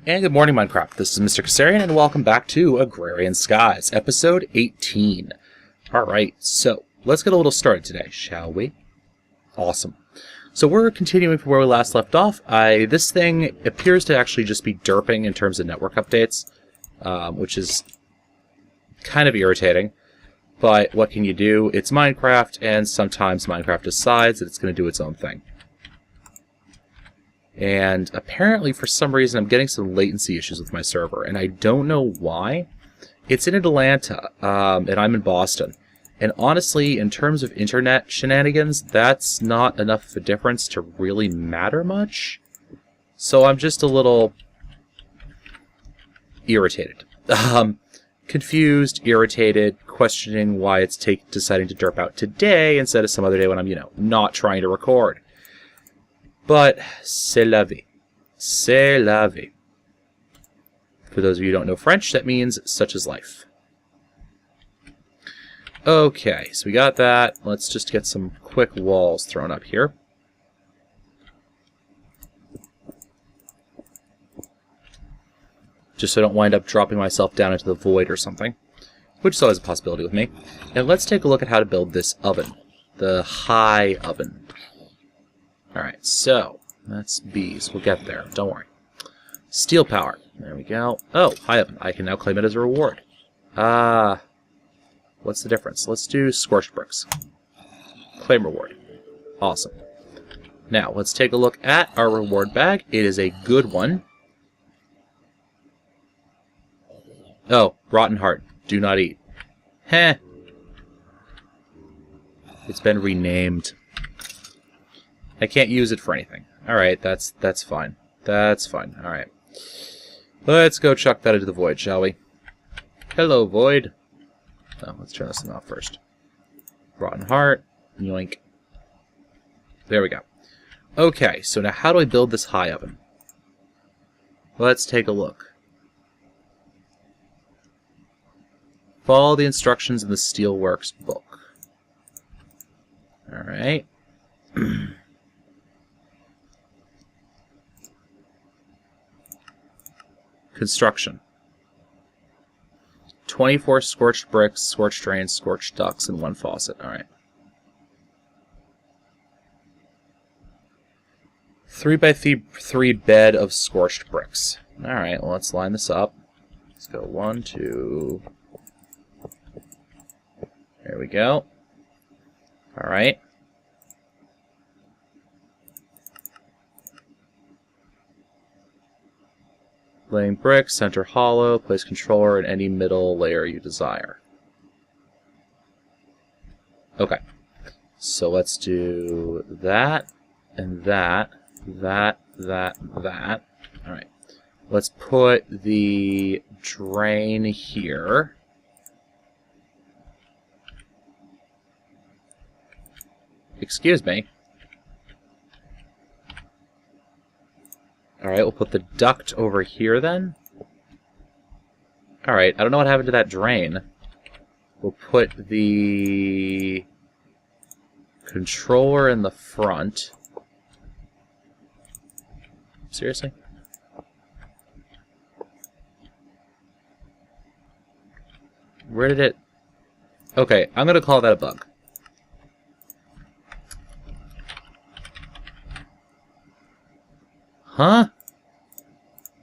And good morning, Minecraft. This is Mr. Casarian, and welcome back to Agrarian Skies, episode 18. Alright, so let's get a little started today, shall we? Awesome. So we're continuing from where we last left off. This thing appears to actually just be derping in terms of network updates, which is kind of irritating. But what can you do? It's Minecraft, and sometimes Minecraft decides that it's going to do its own thing. And apparently, for some reason, I'm getting some latency issues with my server, and I don't know why. It's in Atlanta, and I'm in Boston. And honestly, in terms of internet shenanigans, that's not enough of a difference to really matter much. So I'm just a little irritated. Confused, irritated, questioning why it's deciding to derp out today instead of some other day when I'm, not trying to record. But, c'est la vie. C'est la vie. For those of you who don't know French, that means such is life. Okay, so we got that. Let's just get some quick walls thrown up here. Just so I don't wind up dropping myself down into the void or something. Which is always a possibility with me. And let's take a look at how to build this oven. The high oven. Alright, so, that's bees. We'll get there. Don't worry. Steel power. There we go. Oh, high oven. I can now claim it as a reward. What's the difference? Let's do scorched bricks. Claim reward. Awesome. Now, let's take a look at our reward bag. It is a good one. Oh, rotten heart. Do not eat. Heh. It's been renamed. I can't use it for anything. Alright, that's fine. That's fine. Alright. Let's go chuck that into the void, shall we? Hello, void. Oh, let's turn this thing off first. Rotten heart. Yoink. There we go. Okay, so now how do I build this high oven? Let's take a look. Follow the instructions in the Steelworks book. Alright. Construction. 24 scorched bricks, scorched drains, scorched ducts, and 1 faucet. Alright. 3x3 bed of scorched bricks. Alright, well, let's line this up. Let's go 1, 2. There we go. Alright. Laying bricks, center hollow, place controller in any middle layer you desire. Okay. So let's do that, and that, that. Alright. Let's put the drain here. Excuse me. Alright, we'll put the duct over here then. Alright, I don't know what happened to that drain. We'll put the controller in the front. Seriously? Where did it... Okay, I'm gonna call that a bug. Huh?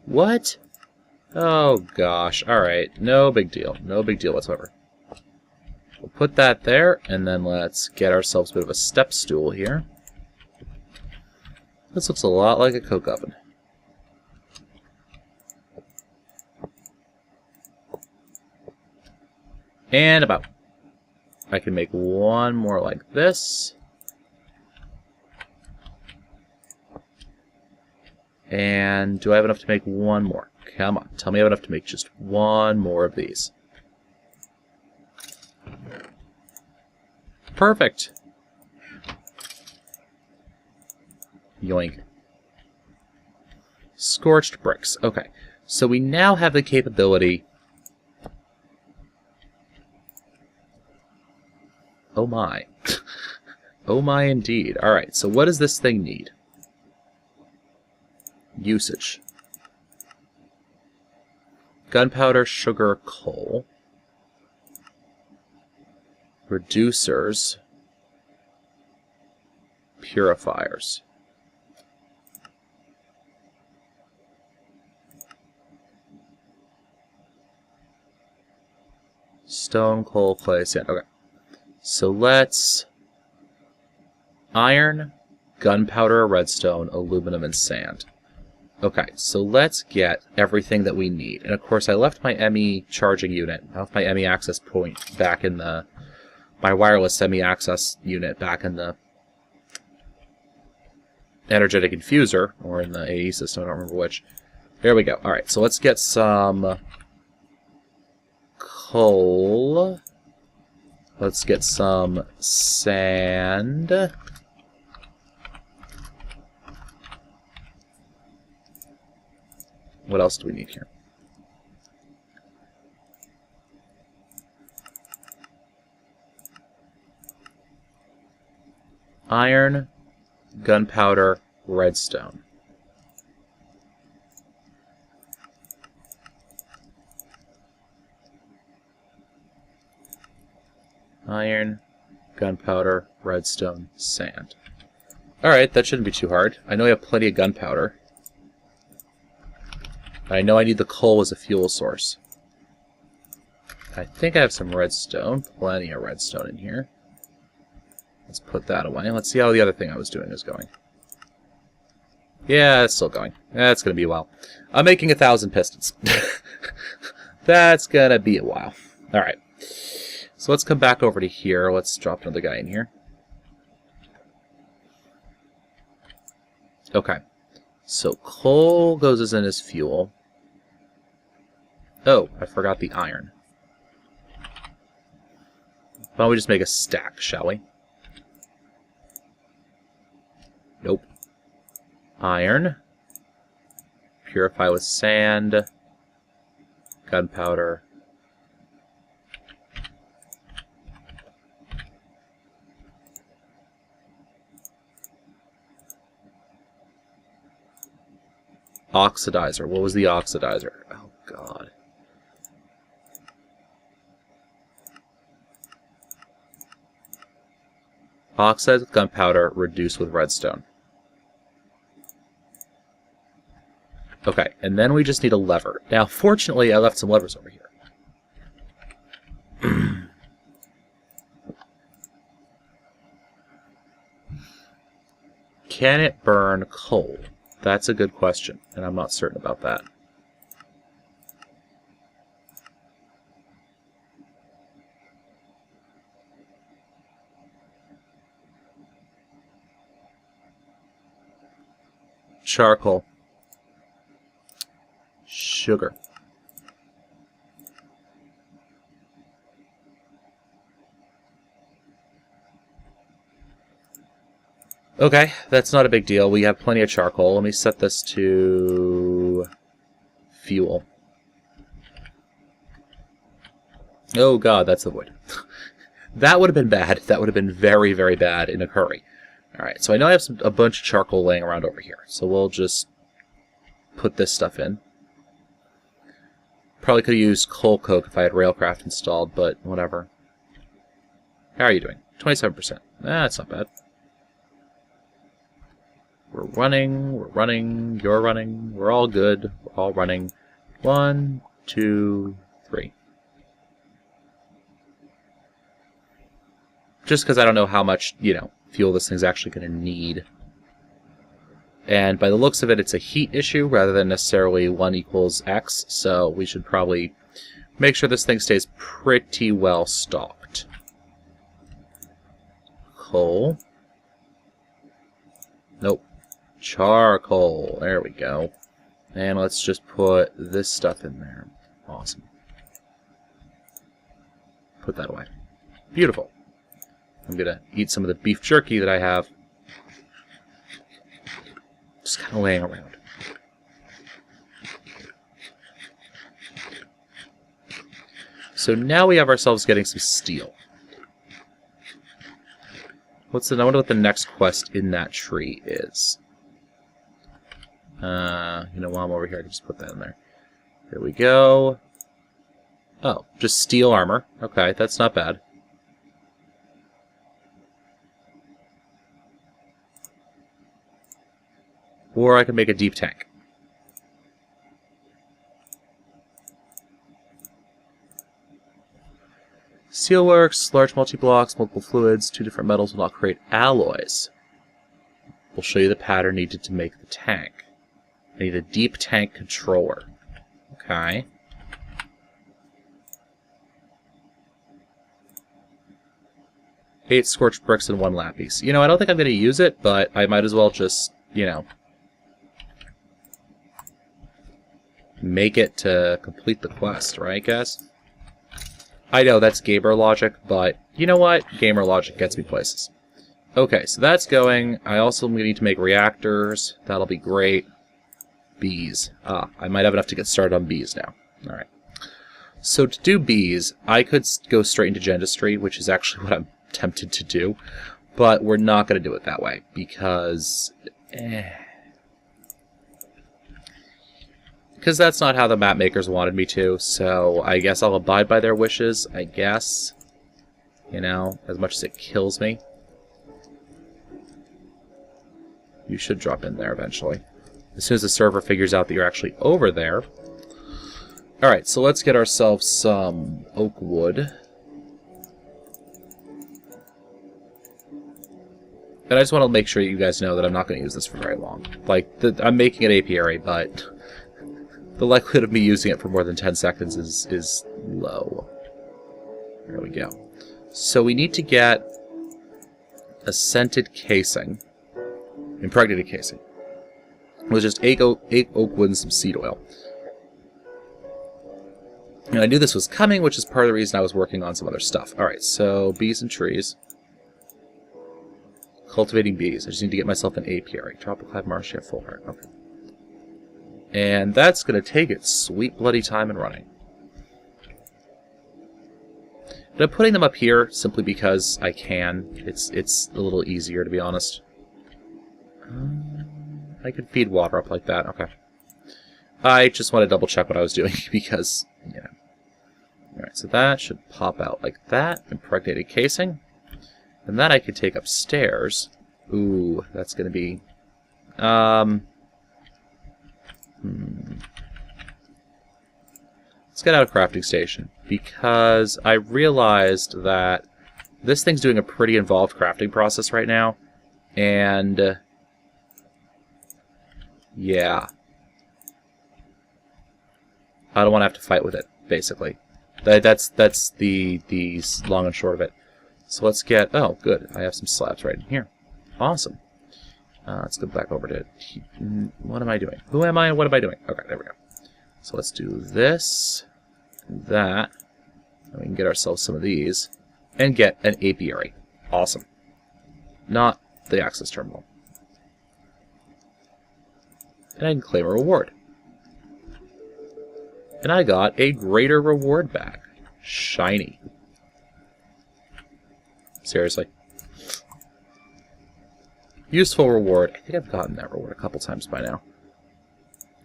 What? Oh gosh, alright, no big deal. No big deal whatsoever. We'll put that there, and then let's get ourselves a bit of a step stool here. This looks a lot like a coke oven. And about. I can make one more like this. And do I have enough to make one more? Come on, tell me I have enough to make just one more of these. Perfect. Yoink. Scorched bricks. Okay, so we now have the capability... Oh my. Oh my indeed. Alright, so what does this thing need? Usage. gunpowder, sugar, coal. Reducers. Purifiers. Stone, coal, clay, sand. Okay. So let's... iron, gunpowder, redstone, aluminum, and sand. Okay, so let's get everything that we need. And of course, I left my ME charging unit. I left my ME access point back in the... my wireless ME access unit back in the energetic infuser, or in the AE system, I don't remember which. There we go. Alright, so let's get some coal. Let's get some sand. What else do we need here? Iron, gunpowder, redstone. Iron, gunpowder, redstone, sand. Alright, that shouldn't be too hard. I know we have plenty of gunpowder. I know I need the coal as a fuel source. I think I have some redstone. Plenty of redstone in here. Let's put that away. Let's see how the other thing I was doing is going. Yeah, it's still going. That's going to be a while. I'm making 1,000 pistons. That's going to be a while. Alright. So let's come back over to here. Let's drop another guy in here. Okay. So coal goes in as fuel. Oh, I forgot the iron. Why don't we just make a stack, shall we? Nope. Iron. Purify with sand. Gunpowder. Oxidizer. What was the oxidizer? Oh, God. Oxidize with gunpowder, reduce with redstone. Okay, and then we just need a lever. Now, fortunately, I left some levers over here. Can it burn coal? That's a good question, and I'm not certain about that. Charcoal. Sugar. Okay, that's not a big deal. We have plenty of charcoal. Let me set this to fuel. Oh god, that's the wood. That would have been bad. That would have been very, very bad in a hurry. Alright, so I know I have a bunch of charcoal laying around over here. So we'll just put this stuff in. Probably could have used coal coke if I had Railcraft installed, but whatever. How are you doing? 27%. That's not bad. We're running, you're running, we're all good, we're all running. 1, 2, 3. Just because I don't know how much, fuel this thing's actually going to need. And by the looks of it, it's a heat issue rather than necessarily 1 equals X, so we should probably make sure this thing stays pretty well stocked. Coal. Nope. Charcoal. There we go. And let's just put this stuff in there. Awesome. Put that away. Beautiful. I'm gonna eat some of the beef jerky that I have. Just kind of laying around. So now we have ourselves getting some steel. I wonder what the next quest in that tree is. While I'm over here, I can just put that in there. Here we go. Oh, just steel armor. Okay, that's not bad. Or I can make a deep tank. Steelworks, large multi-blocks, multiple fluids, 2 different metals will not create alloys. We'll show you the pattern needed to make the tank. I need a deep tank controller. Okay. Eight scorched bricks and 1 lapis. You know, I don't think I'm going to use it, but I might as well just, you know, make it to complete the quest, right, guys? I know that's gamer logic, but you know what? Gamer logic gets me places. Okay, so that's going. I also need to make reactors. That'll be great. Bees. I might have enough to get started on bees now. Alright. So to do bees, I could go straight into dentistry, which is actually what I'm tempted to do. But we're not going to do it that way, because... Because that's not how the map makers wanted me to, so I guess I'll abide by their wishes, I guess. You know, as much as it kills me. You should drop in there eventually. As soon as the server figures out that you're actually over there. Alright, so let's get ourselves some oak wood. And I just want to make sure you guys know that I'm not going to use this for very long. Like, I'm making it apiary, but... the likelihood of me using it for more than 10 seconds is low. There we go. So we need to get a scented casing. Impregnated casing. It was just 8 oak wood and some seed oil. And I knew this was coming, which is part of the reason I was working on some other stuff. Alright, so bees and trees. Cultivating bees. I just need to get myself an apiary. Tropical hive marsh, yeah, full heart. Okay. And that's going to take its sweet bloody time in running. And I'm putting them up here simply because I can. It's a little easier, to be honest. I could feed water up like that. Okay. I just want to double check what I was doing because, you know. Alright, so that should pop out like that. Impregnated casing. And that I could take upstairs. Ooh, that's going to be... Let's get out a crafting station, because I realized that this thing's doing a pretty involved crafting process right now, and yeah, I don't want to have to fight with it, basically. That's the long and short of it. So let's get, oh good, I have some slabs right in here. Awesome. Let's go back over to... What am I doing? Who am I and what am I doing? Okay, there we go. So let's do this, that, and we can get ourselves some of these, and get an apiary. Awesome. Not the access terminal. And I can claim a reward. And I got a greater reward back. Shiny. Seriously. Useful reward. I think I've gotten that reward a couple times by now.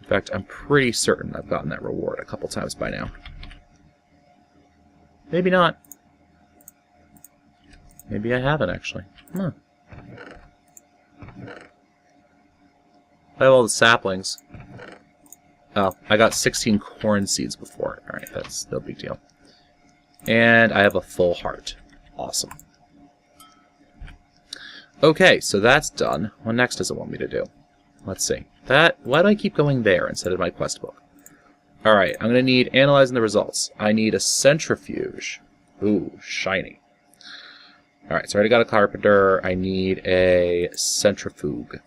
In fact, I'm pretty certain I've gotten that reward a couple times by now. Maybe not. Maybe I haven't, actually. Huh. I have all the saplings. Oh, I got 16 corn seeds before. Alright, that's no big deal. And I have a full heart. Awesome. Okay, so that's done. What next does it want me to do? Let's see. Why do I keep going there instead of my quest book? Alright, I'm going to need analyzing the results. I need a centrifuge. Ooh, shiny. Alright, so I already got a carpenter. I need a centrifuge.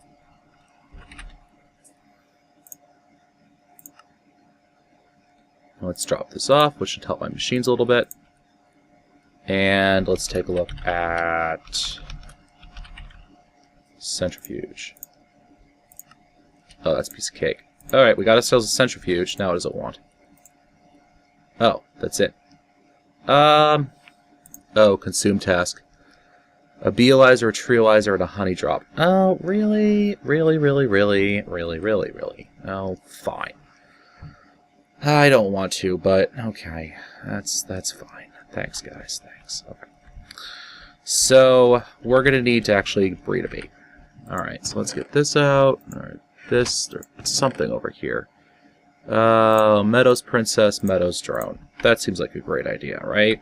Let's drop this off, which should help my machines a little bit. And let's take a look at... centrifuge. Oh, that's a piece of cake. Alright, we got ourselves a centrifuge. Now what does it want? Oh, that's it. Oh, consume task. A beealyzer, a treealyzer, and a honey drop. Oh, really? Really? Oh, fine. I don't want to, but okay. That's fine. Thanks, guys. Thanks. Okay. So, we're going to need to actually breed a bee. Alright, so let's get this out. Alright, this, there's something over here. Meadows Princess, Meadows Drone. That seems like a great idea, right?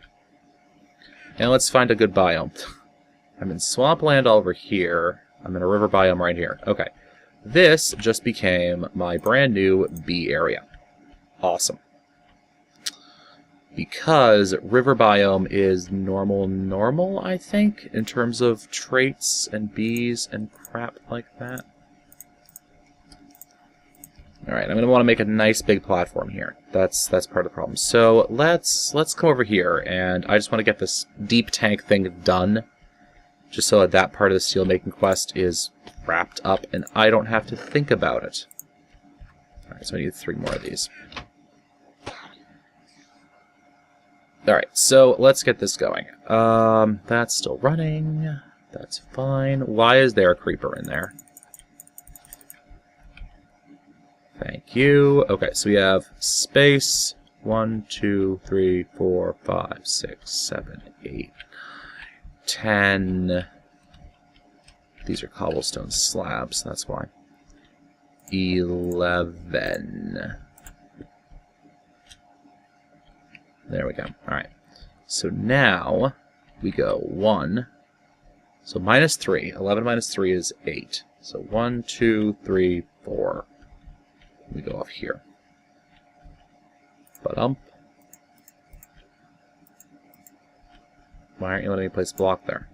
And let's find a good biome. I'm in swampland over here. I'm in a river biome right here. Okay. This just became my brand new bee area. Awesome. Because river biome is normal, I think, in terms of traits and bees and crap like that. Alright, I'm going to want to make a nice big platform here. That's part of the problem. So let's come over here, and I just want to get this deep tank thing done, just so that part of the steel-making quest is wrapped up, and I don't have to think about it. Alright, so I need 3 more of these. Alright, so let's get this going. That's still running. That's fine. Why is there a creeper in there? Thank you. Okay, so we have space. 1, 2, 3, 4, 5, 6, 7, 8, 10. These are cobblestone slabs, that's why. 11. There we go. Alright. So now we go 1. So minus 3. 11 minus 3 is 8. So 1, 2, 3, 4. We go off here. Why aren't you letting me place a block there?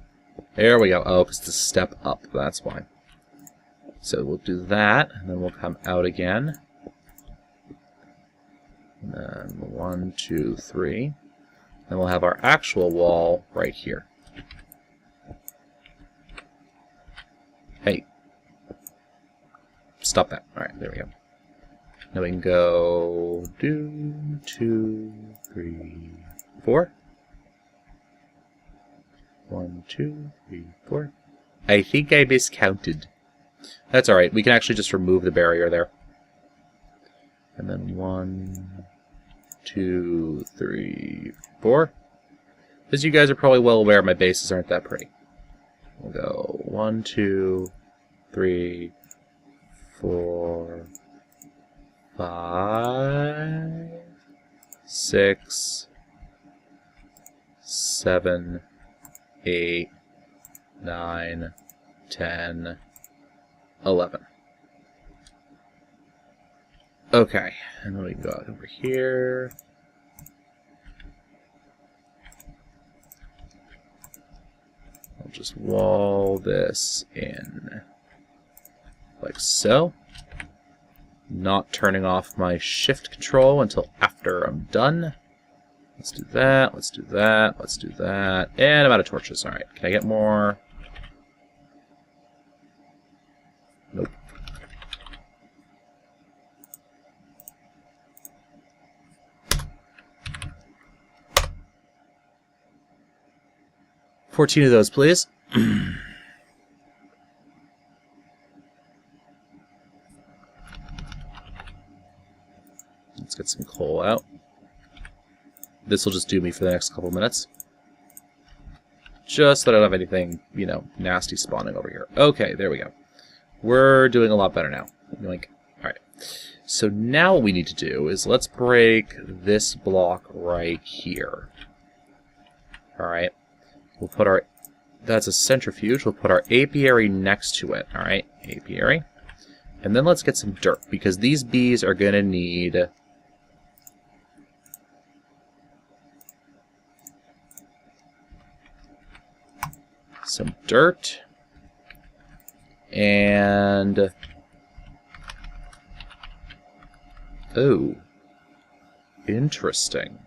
There we go. Oh, because it's a step up. That's why. So we'll do that, and then we'll come out again. And then 1, 2, 3. Then we'll have our actual wall right here. Hey. Stop that. Alright, there we go. Now we can go 2, 3, 4. 1, 2, 3, 4. I think I miscounted. That's alright. We can actually just remove the barrier there. And then 1, 2, 3, 4. As you guys are probably well aware, my bases aren't that pretty. We'll go 1, 2, 3, 4, 5, 6, 7, 8, 9, 10, 11. Okay, and then we can go out over here. I'll just wall this in like so. Not turning off my shift control until after I'm done. Let's do that, let's do that, let's do that. And I'm out of torches. Alright, can I get more? Nope. $14 of those, please. Let's get some coal out. This will just do me for the next couple minutes. Just so I don't have anything, you know, nasty spawning over here. Okay, there we go. We're doing a lot better now. Like, alright. So now what we need to do is let's break this block right here. Alright. We'll put our... That's a centrifuge. We'll put our apiary next to it. Alright, apiary. And then let's get some dirt, because these bees are going to need... some dirt. And... oh. Interesting.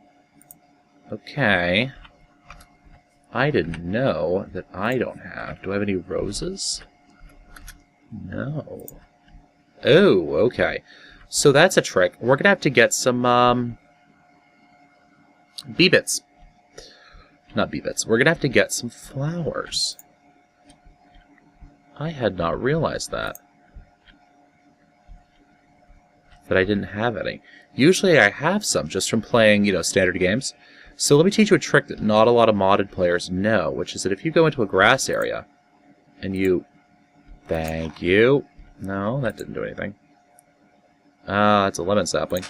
Okay. I didn't know that I don't have. Do I have any roses? No. Oh, okay. So that's a trick. We're going to have to get some bee bits. Not bee bits. We're going to have to get some flowers. I had not realized that. that I didn't have any. Usually I have some just from playing, standard games. So let me teach you a trick that not a lot of modded players know, which is that if you go into a grass area and you... Thank you. No, that didn't do anything. Ah, it's a lemon sapling.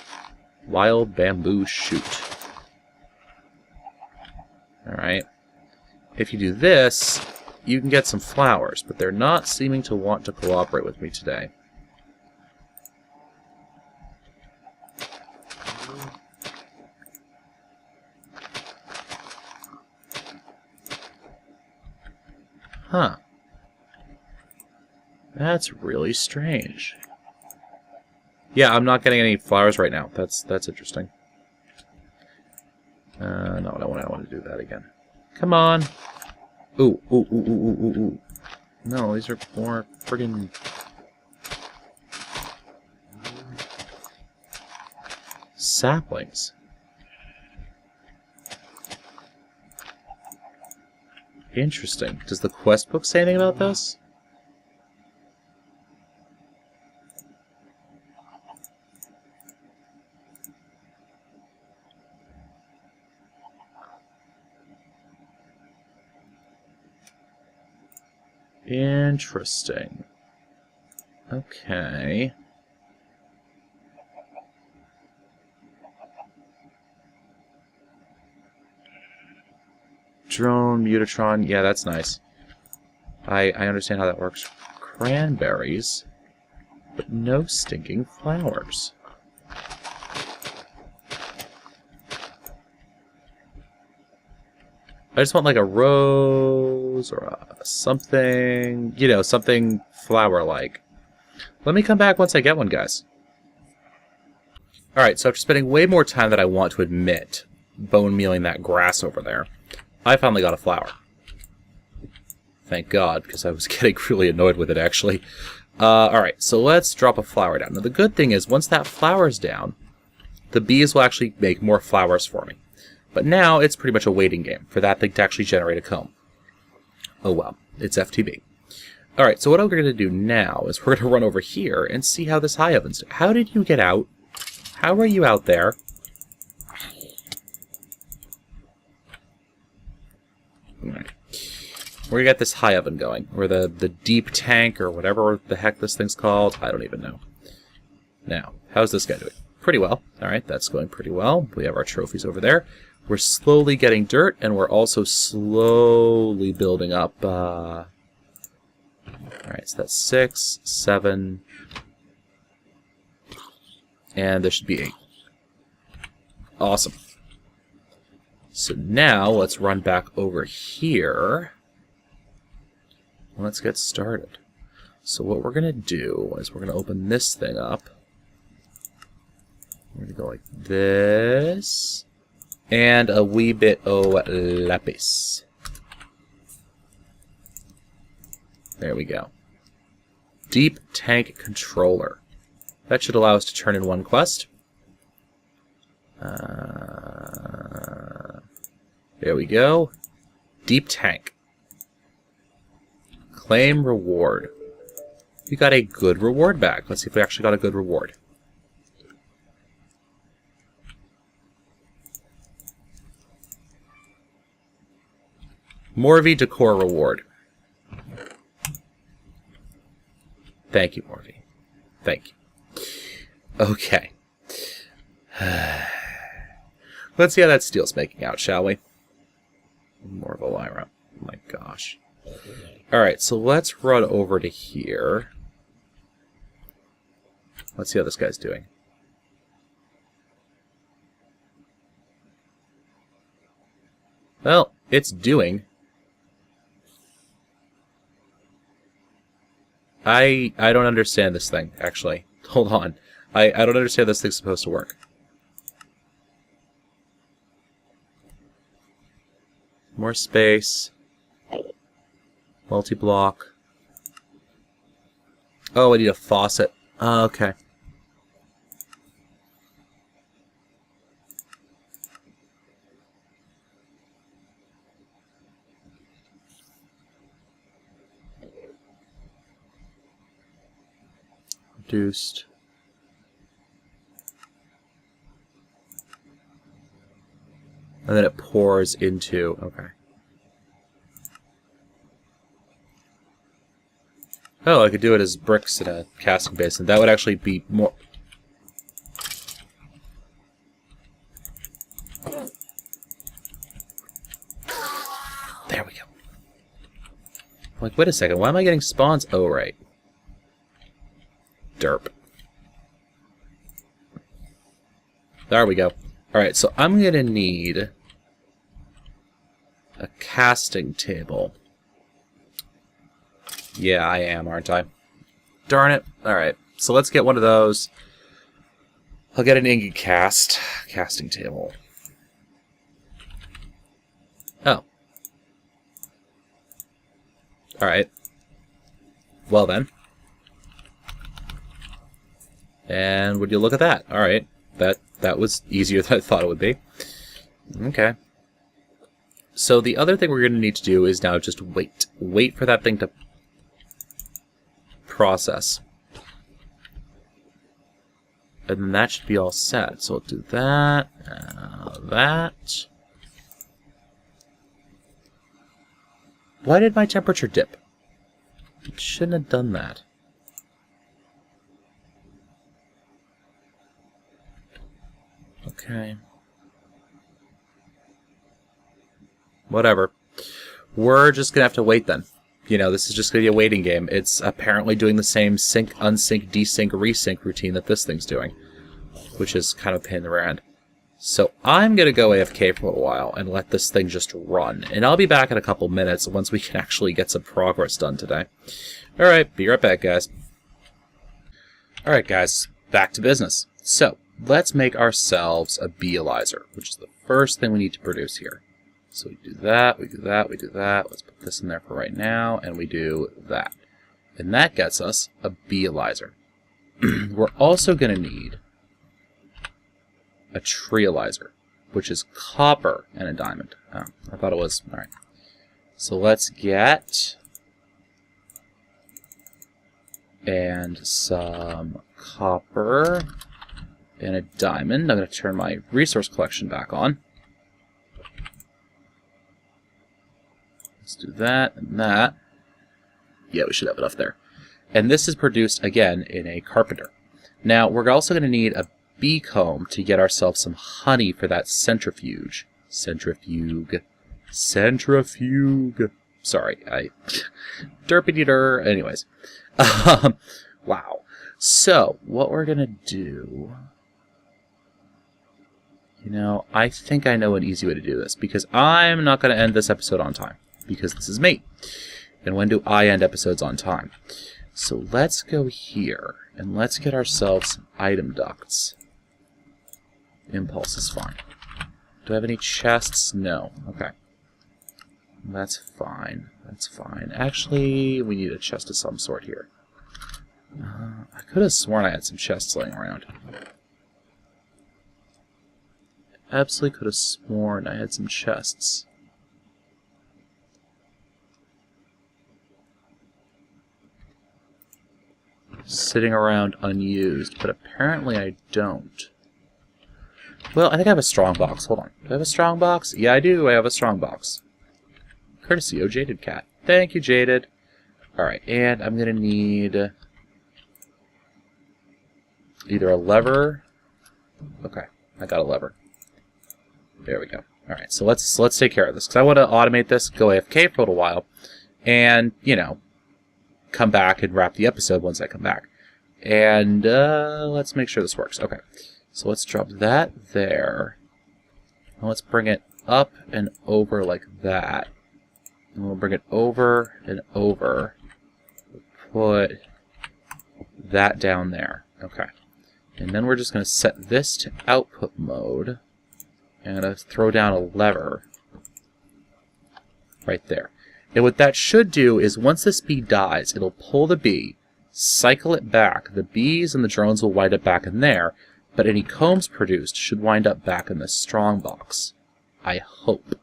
Wild bamboo shoot. Alright. If you do this, you can get some flowers, but they're not seeming to want to cooperate with me today. Huh. That's really strange. Yeah, I'm not getting any flowers right now. That's interesting. No, I don't want to do that again. Come on. Ooh, ooh, ooh, ooh, ooh, ooh, ooh. No, these are more friggin... saplings. Interesting. Does the quest book say anything about this? Interesting. Okay. Drone, Mutatron, yeah, that's nice. I understand how that works. Cranberries, but no stinking flowers. I just want like a rose or something, something flower-like. Let me come back once I get one, guys. Alright, so after spending way more time than I want to admit bone mealing that grass over there, I finally got a flower. Thank God, because I was getting really annoyed with it, actually. Alright, so let's drop a flower down. Now, the good thing is, once that flower's down, the bees will actually make more flowers for me. But now, it's pretty much a waiting game for that thing to actually generate a comb. Oh well, it's FTB. Alright, so what we're going to do now is we're going to run over here and see how this high oven's doing. How did you get out? How are you out there? Alright. We're going to get this high oven going, or the deep tank, or whatever the heck this thing's called. I don't even know. Now, how's this guy doing? Pretty well. Alright, that's going pretty well. We have our trophies over there. We're slowly getting dirt, and we're also slowly building up... Alright, so that's 6, 7... and there should be 8. Awesome. So now, let's run back over here. Let's get started. So what we're going to do is we're going to open this thing up. We're going to go like this. And a wee bit of lapis. There we go. Deep Tank Controller. That should allow us to turn in one quest. There we go. Deep Tank. Claim reward. We got a good reward back. Let's see if we actually got a good reward. Morvy Decor reward. Thank you, Morvy. Thank you. Okay. Let's see how that steel's making out, shall we? More of a Lyra. Oh my gosh. Alright, so let's run over to here. Let's see how this guy's doing. Well, it's doing. I don't understand this thing, actually. Hold on. I don't understand how this thing's supposed to work. More space. Multi-block. Oh, I need a faucet. Oh, okay. Reduced. And then it pours into... Okay. Oh, I could do it as bricks in a casting basin. That would actually be more... There we go. Like, wait a second. Why am I getting spawns? Oh, right. Derp. There we go. Alright, so I'm going to need a casting table. Yeah, I am, aren't I? Darn it. Alright, so let's get one of those. I'll get an ingot casting table. Oh. Alright. Well then. And would you look at that? Alright. That was easier than I thought it would be. Okay. So the other thing we're going to need to do is now just wait. Wait for that thing to process. And then that should be all set. So we'll do that. That. Why did my temperature dip? It shouldn't have done that. Okay. Whatever. We're just gonna have to wait then. You know, this is just gonna be a waiting game. It's apparently doing the same sync, unsync, desync, resync routine that this thing's doing, which is kind of a pain in the rear end. So I'm gonna go AFK for a while and let this thing just run. And I'll be back in a couple minutes once we can actually get some progress done today. Alright, be right back, guys. Alright, guys, back to business. So, let's make ourselves a beealizer, which is the first thing we need to produce here. So we do that, we do that, we do that. Let's put this in there for right now, and we do that. And that gets us a beealizer. We're also going to need a treealizer, which is copper and a diamond. Oh, I thought it was. All right. So let's get and some copper and a diamond. I'm going to turn my resource collection back on. Let's do that and that. Yeah, we should have enough there. And this is produced, again, in a carpenter. Now, we're also going to need a bee comb to get ourselves some honey for that centrifuge. Centrifuge. Sorry, derpity-der. Anyways. Wow. So, what we're going to do... You know, I think I know an easy way to do this, because I'm not going to end this episode on time, because this is me. And when do I end episodes on time? So let's go here, and let's get ourselves some item ducts. Impulse is fine. Do I have any chests? No. Okay. That's fine. That's fine. Actually, we need a chest of some sort here. I could have sworn I had some chests laying around. Absolutely could have sworn I had some chests. Sitting around unused, but apparently I don't. Well, I think I have a strong box. Hold on. Do I have a strong box? Yeah, I do. I have a strong box. Courtesy, Jaded Cat. Thank you, Jaded. Alright, and I'm going to need either a lever. Okay, I got a lever. There we go. Alright, so let's take care of this, because I want to automate this, go AFK for a little while, and, you know, come back and wrap the episode once I come back. And let's make sure this works. Okay, so let's drop that there. And let's bring it up and over like that. And we'll bring it over and over. Put that down there. Okay. And then we're just going to set this to output mode. And I'm going to throw down a lever right there. And what that should do is once this bee dies, it'll pull the bee, cycle it back. The bees and the drones will wind up back in there, but any combs produced should wind up back in the strong box. I hope.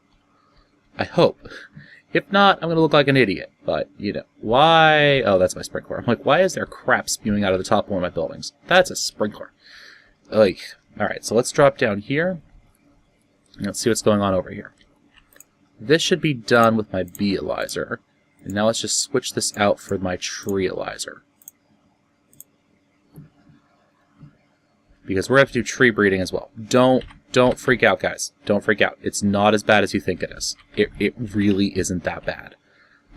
I hope. If not, I'm going to look like an idiot. But, you know, why? Oh, that's my sprinkler. I'm like, why is there crap spewing out of the top of one of my buildings? That's a sprinkler. Like, alright, so let's drop down here. Let's see what's going on over here. This should be done with my beealizer. And now let's just switch this out for my treealizer. Because we're going to have to do tree breeding as well. Don't freak out, guys. Don't freak out. It's not as bad as you think it is. It really isn't that bad.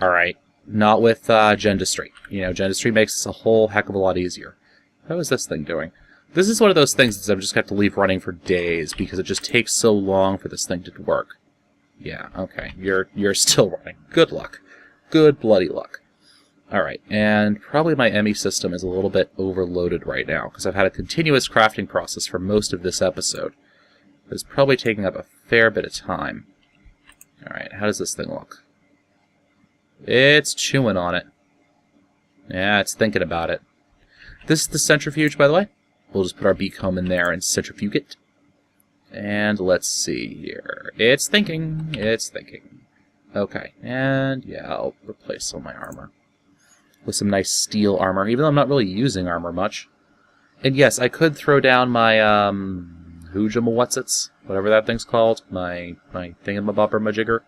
Alright? Not with Gendustry. You know, Gendustry makes this a whole heck of a lot easier. How is this thing doing? This is one of those things that I'm just going to have to leave running for days because it just takes so long for this thing to work. Yeah, okay. You're still running. Good luck. Good bloody luck. Alright, and probably my ME system is a little bit overloaded right now because I've had a continuous crafting process for most of this episode. It's probably taking up a fair bit of time. Alright, how does this thing look? It's chewing on it. Yeah, it's thinking about it. This is the centrifuge, by the way. We'll just put our bee comb in there and centrifuge it. And let's see here. It's thinking. It's thinking. Okay, and yeah, I'll replace some of my armor with some nice steel armor, even though I'm not really using armor much. And yes, I could throw down my, what's-its, whatever that thing's called, my thingamabobber-majigger.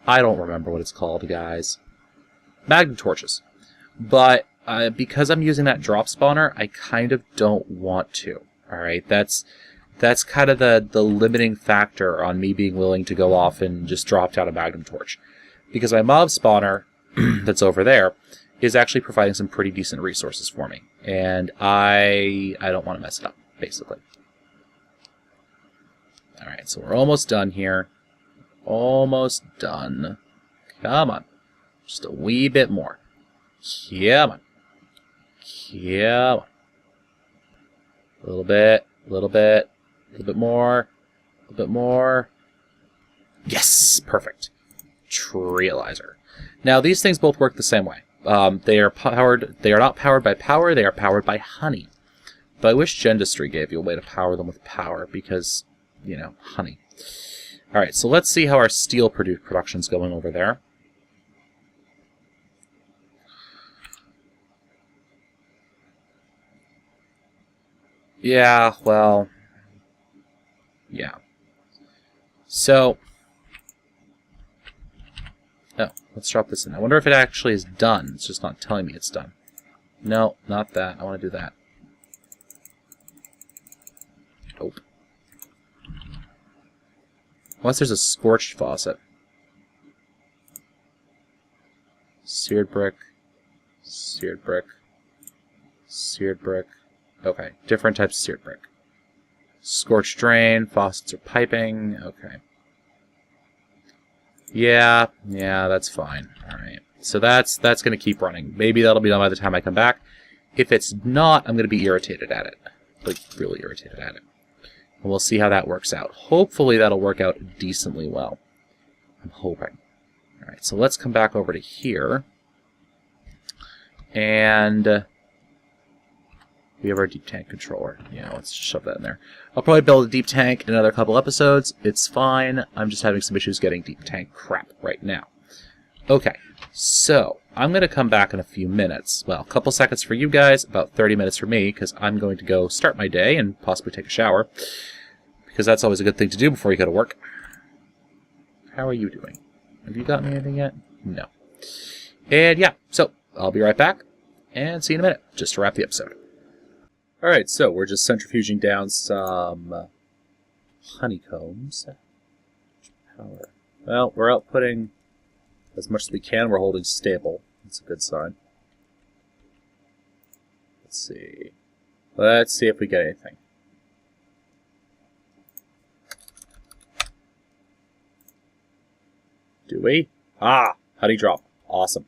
I don't remember what it's called, guys. Magnum torches. But because I'm using that drop spawner, I kind of don't want to. Alright, that's kind of the limiting factor on me being willing to go off and just drop down a Magnum torch. Because my mob spawner that's over there is actually providing some pretty decent resources for me. And I don't want to mess it up, basically. Alright, so we're almost done here. Almost done. Come on. Just a wee bit more. Come on. Come on. A little bit, a little bit, a little bit more, a little bit more. Yes! Perfect. Treealizer. Now, these things both work the same way. They are not powered by power, they are powered by honey. But I wish Gendustry gave you a way to power them with power, because, you know, honey. Alright, so let's see how our steel production's going over there. Yeah, well, yeah. So, oh, let's drop this in. I wonder if it actually is done. It's just not telling me it's done. No, not that. I want to do that. Nope. Unless there's a scorched faucet. Seared brick. Seared brick. Seared brick. Okay, different types of seared brick. Scorched drain, faucets are piping, okay. Yeah, that's fine. Alright, so that's going to keep running. Maybe that'll be done by the time I come back. If it's not, I'm going to be irritated at it. Like, really irritated at it. And we'll see how that works out. Hopefully that'll work out decently well. I'm hoping. Alright, so let's come back over to here. And we have our deep tank controller. Yeah, let's shove that in there. I'll probably build a deep tank in another couple episodes. It's fine. I'm just having some issues getting deep tank crap right now. Okay, so I'm going to come back in a few minutes. Well, a couple seconds for you guys, about 30 minutes for me, because I'm going to go start my day and possibly take a shower. Because that's always a good thing to do before you go to work. How are you doing? Have you gotten anything yet? No. And yeah, so I'll be right back, and see you in a minute, just to wrap the episode. Alright, so we're just centrifuging down some honeycombs. Power. Well, we're outputting as much as we can. We're holding stable. That's a good sign. Let's see. Let's see if we get anything. Do we? Ah! Honey drop. Awesome.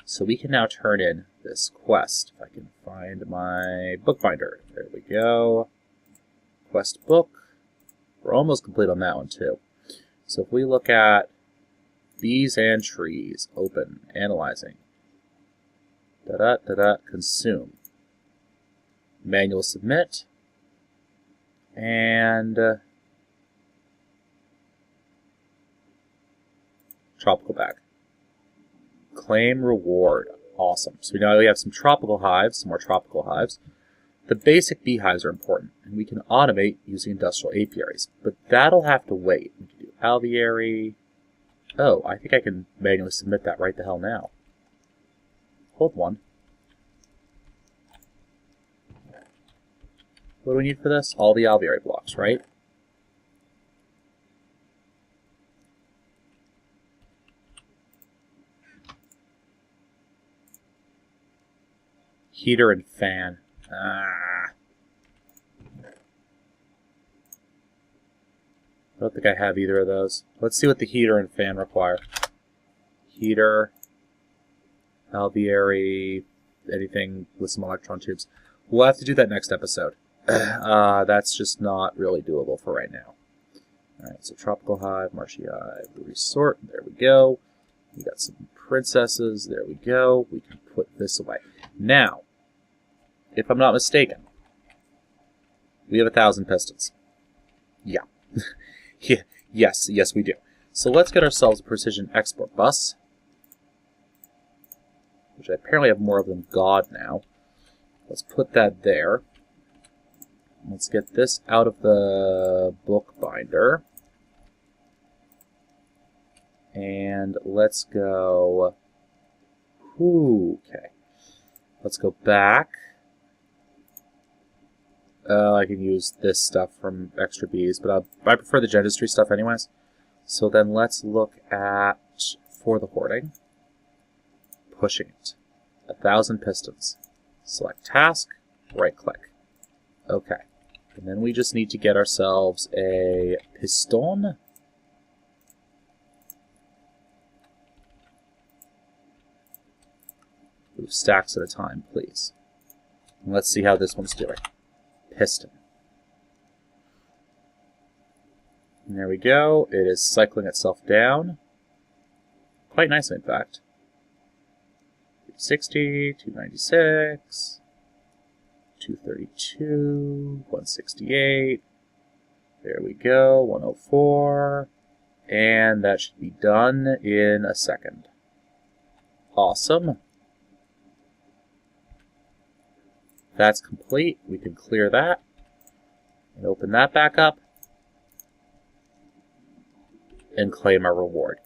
So we can now turn in this quest. If I can find my bookbinder. There we go. Quest book. We're almost complete on that one too. So if we look at bees and trees, open, analyzing. Consume. Manual submit. And tropical bag. Claim reward. Awesome. So now we have some tropical hives, some more tropical hives. The basic beehives are important, and we can automate using industrial apiaries, but that'll have to wait. We can do alveary. Oh, I think I can manually submit that right the hell now. Hold one. What do we need for this? All the alveary blocks, right? Heater and fan. I don't think I have either of those. Let's see what the heater and fan require. Heater, alveary, anything with some electron tubes. We'll have to do that next episode. That's just not really doable for right now. Alright, so tropical hive, marshy hive, resort, there we go. We got some princesses, there we go. We can put this away. Now, if I'm not mistaken, we have 1,000 pistons. Yeah. Yeah. Yes, we do. So let's get ourselves a precision export bus, which I apparently have more of than God now. Let's put that there. Let's get this out of the bookbinder. And let's go... Okay. Let's go back. I can use this stuff from extra bees, but I prefer the dentistry stuff anyways. So then let's look at, for the hoarding, pushing it. 1,000 pistons. Select task, right click. Okay. And then we just need to get ourselves a piston. Move stacks at a time, please. And let's see how this one's doing. Piston. And there we go. It is cycling itself down. Quite nicely, in fact. 260, 296, 232, 168. There we go. 104. And that should be done in a second. Awesome. That's complete. We can clear that and open that back up and claim our reward.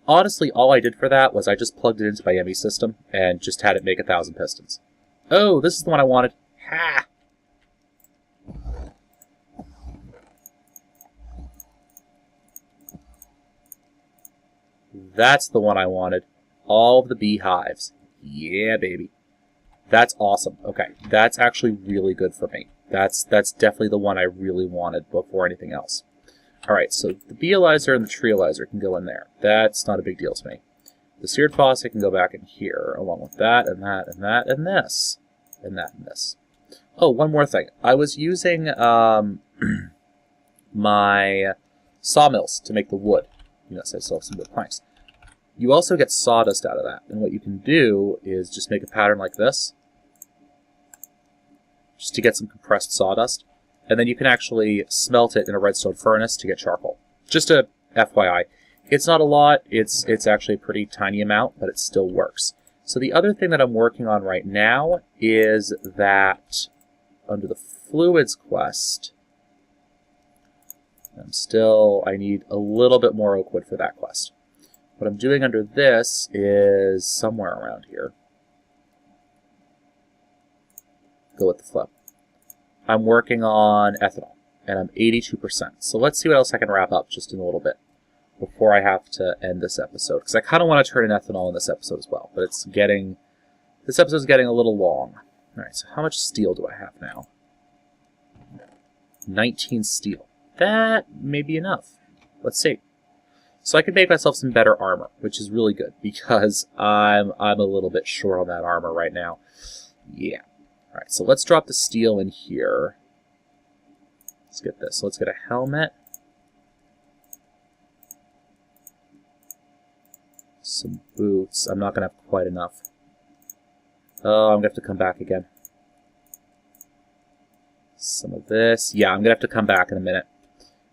Honestly, all I did for that was I just plugged it into my ME system and just had it make 1,000 pistons. Oh, this is the one I wanted. Ha! That's the one I wanted. All of the beehives. Yeah, baby. That's awesome. Okay, that's actually really good for me. That's definitely the one I really wanted before anything else. Alright, so the beealyzer and the treealyzer can go in there. That's not a big deal to me. The seared faucet can go back in here, along with that, and that, and that, and this. And that, and this. Oh, one more thing. I was using my sawmills to make the wood. You know, so I still have some wood planks. You also get sawdust out of that. And what you can do is just make a pattern like this, just to get some compressed sawdust. And then you can actually smelt it in a redstone furnace to get charcoal. Just a FYI. It's not a lot. It's actually a pretty tiny amount, but it still works. So the other thing that I'm working on right now is that under the fluids quest, I need a little bit more oak wood for that quest. What I'm doing under this is somewhere around here. Go with the flow. I'm working on ethanol, and I'm 82%. So let's see what else I can wrap up just in a little bit before I have to end this episode. Because I kind of want to turn in ethanol in this episode as well, but this episode's getting a little long. All right, so how much steel do I have now? 19 steel. That may be enough. Let's see. So I can make myself some better armor, which is really good because I'm a little bit short on that armor right now. Yeah. All right, so let's drop the steel in here. Let's get this. So let's get a helmet. Some boots. I'm not going to have quite enough. Oh, I'm going to have to come back again. Some of this. Yeah, I'm going to have to come back in a minute,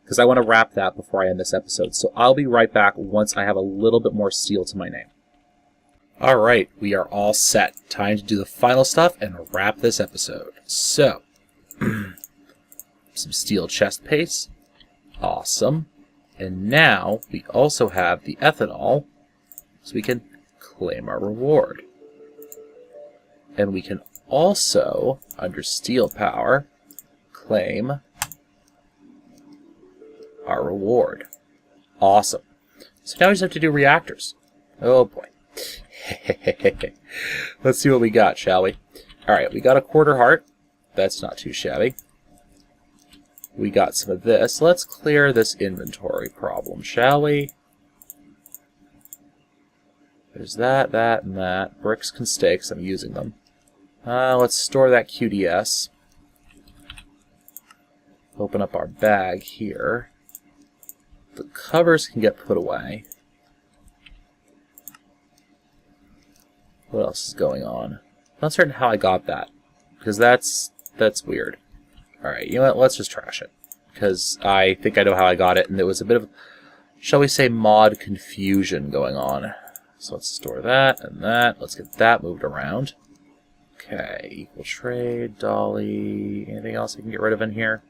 because I want to wrap that before I end this episode. So I'll be right back once I have a little bit more steel to my name. Alright, we are all set. Time to do the final stuff and wrap this episode. So, Some steel chest paste. Awesome. And now we also have the ethanol, so we can claim our reward. And we can also, under steel power, claim our reward. Awesome. So now we just have to do reactors. Oh boy. Let's see what we got, shall we? Alright, we got a quarter heart. That's not too shabby. We got some of this. Let's clear this inventory problem, shall we? There's that, that, and that. Bricks and steaks, I'm using them. Let's store that QDS. Open up our bag here. The covers can get put away. What else is going on? I'm not certain how I got that, because that's weird. Alright, you know what? Let's just trash it, because I think I know how I got it, and there was a bit of, shall we say, mod confusion going on. So let's store that and that. Let's get that moved around. Okay, equal trade, dolly, anything else I can get rid of in here?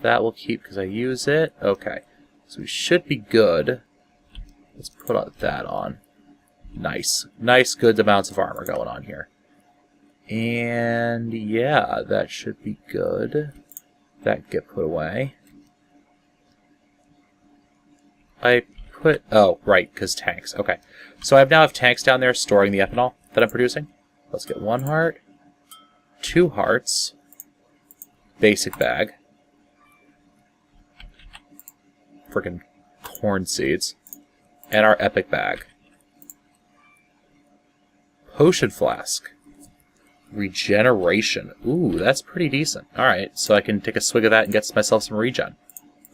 That will keep because I use it. Okay, so we should be good. Let's put that on. Nice. Nice, good amounts of armor going on here. And yeah, that should be good. That can get put away. Oh, right, because tanks. Okay, so I now have tanks down there storing the ethanol that I'm producing. Let's get 1 heart, 2 hearts, basic bag, freaking corn seeds, and our epic bag. Potion flask. Regeneration. Ooh, that's pretty decent. Alright, so I can take a swig of that and get myself some regen.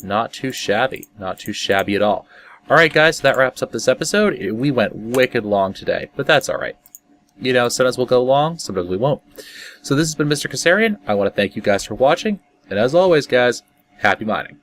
Not too shabby. Not too shabby at all. Alright guys, so that wraps up this episode. We went wicked long today, but that's alright. You know, sometimes we'll go long, sometimes we won't. So this has been Mr. Cultivating. I want to thank you guys for watching, and as always guys, happy mining.